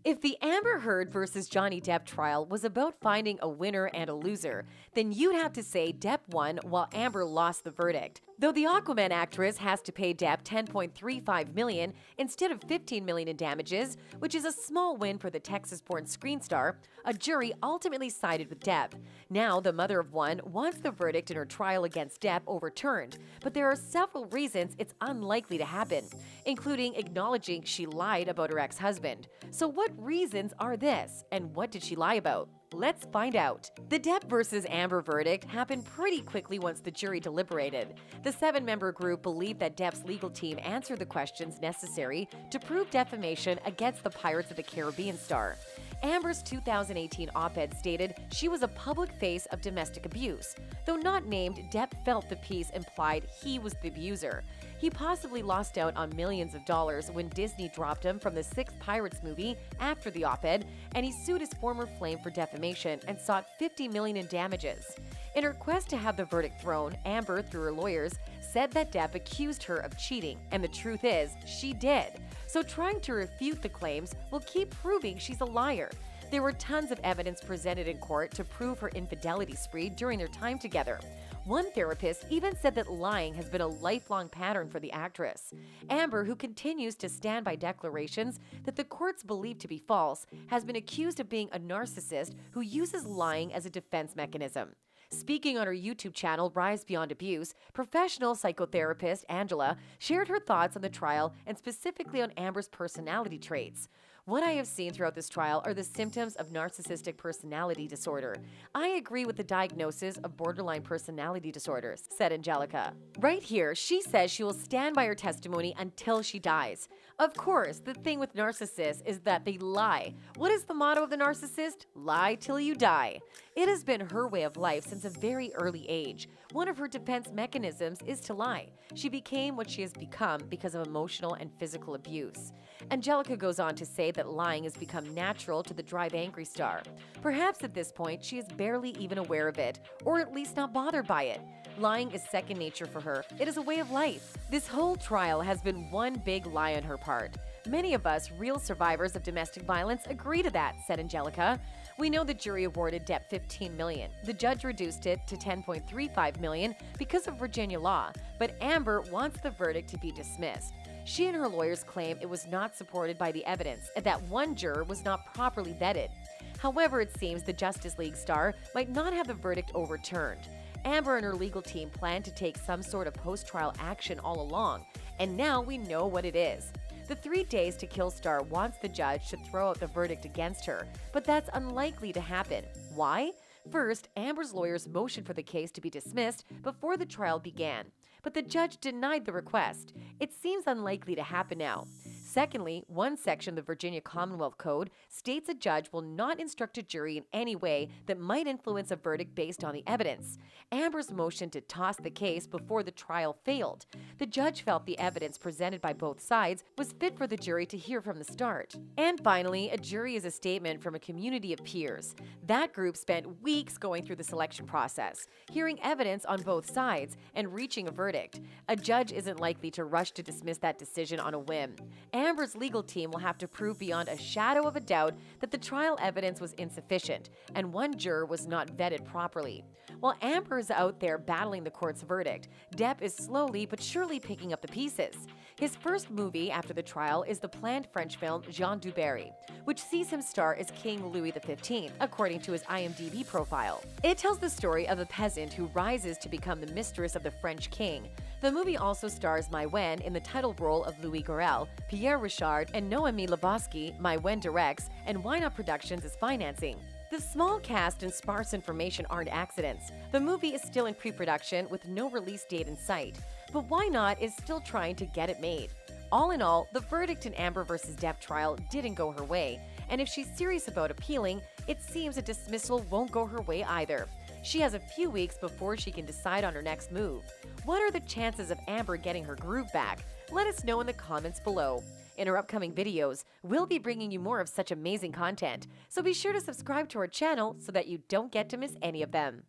If the Amber Heard versus Johnny Depp trial was about finding a winner and a loser, then you'd have to say Depp won while Amber lost the verdict. Though the Aquaman actress has to pay Depp $10.35 million instead of $15 million in damages, which is a small win for the Texas-born screen star, a jury ultimately sided with Depp. Now, the mother of one wants the verdict in her trial against Depp overturned, but there are several reasons it's unlikely to happen, including acknowledging she lied about her ex-husband. So what reasons are this, and what did she lie about? Let's find out. The Depp versus Amber verdict happened pretty quickly once the jury deliberated. The 7-member group believed that Depp's legal team answered the questions necessary to prove defamation against the Pirates of the Caribbean star. Amber's 2018 op-ed stated she was a public face of domestic abuse. Though not named, Depp felt the piece implied he was the abuser. He possibly lost out on millions of dollars when Disney dropped him from the 6th Pirates movie after the op-ed, and he sued his former flame for defamation and sought $50 million in damages. In her quest to have the verdict thrown, Amber, through her lawyers, said that Depp accused her of cheating, and the truth is, she did. So trying to refute the claims will keep proving she's a liar. There were tons of evidence presented in court to prove her infidelity spree during their time together. One therapist even said that lying has been a lifelong pattern for the actress. Amber, who continues to stand by declarations that the courts believe to be false, has been accused of being a narcissist who uses lying as a defense mechanism. Speaking on her YouTube channel, Rise Beyond Abuse, professional psychotherapist Angela shared her thoughts on the trial and specifically on Amber's personality traits. What I have seen throughout this trial are the symptoms of narcissistic personality disorder. I agree with the diagnosis of borderline personality disorders, said Angelica. Right here, she says she will stand by her testimony until she dies. Of course, the thing with narcissists is that they lie. What is the motto of the narcissist? Lie till you die. It has been her way of life since a very early age. One of her defense mechanisms is to lie. She became what she has become because of emotional and physical abuse. Angelica goes on to say that lying has become natural to the Drive Angry star. Perhaps at this point, she is barely even aware of it, or at least not bothered by it. Lying is second nature for her. It is a way of life. This whole trial has been one big lie on her part. Many of us, real survivors of domestic violence, agree to that, said Angelica. We know the jury awarded Depp $15 million. The judge reduced it to $10.35 million because of Virginia law, but Amber wants the verdict to be dismissed. She and her lawyers claim it was not supported by the evidence and that one juror was not properly vetted. However, it seems the Justice League star might not have the verdict overturned. Amber and her legal team plan to take some sort of post-trial action all along, and now we know what it is. The 3 Days to Kill star wants the judge to throw out the verdict against her, but that's unlikely to happen. Why? First, Amber's lawyers motioned for the case to be dismissed before the trial began, but the judge denied the request. It seems unlikely to happen now. Secondly, one section of the Virginia Commonwealth Code states a judge will not instruct a jury in any way that might influence a verdict based on the evidence. Amber's motion to toss the case before the trial failed. The judge felt the evidence presented by both sides was fit for the jury to hear from the start. And finally, a jury is a statement from a community of peers. That group spent weeks going through the selection process, hearing evidence on both sides, and reaching a verdict. A judge isn't likely to rush to dismiss that decision on a whim. Amber's legal team will have to prove beyond a shadow of a doubt that the trial evidence was insufficient and one juror was not vetted properly. While Amber is out there battling the court's verdict, Depp is slowly but surely picking up the pieces. His first movie after the trial is the planned French film Jean du Barry, which sees him star as King Louis XV, according to his IMDb profile. It tells the story of a peasant who rises to become the mistress of the French king. The movie also stars Mai Wen in the title role of Louis Garrel, Pierre Richard, and Noémie Lvovsky. Mai Wen directs, and Why Not Productions is financing. The small cast and sparse information aren't accidents. The movie is still in pre-production with no release date in sight, but Why Not is still trying to get it made. All in all, the verdict in Amber vs. Depp trial didn't go her way, and if she's serious about appealing, it seems a dismissal won't go her way either. She has a few weeks before she can decide on her next move. What are the chances of Amber getting her groove back? Let us know in the comments below. In our upcoming videos, we'll be bringing you more of such amazing content, so be sure to subscribe to our channel so that you don't get to miss any of them.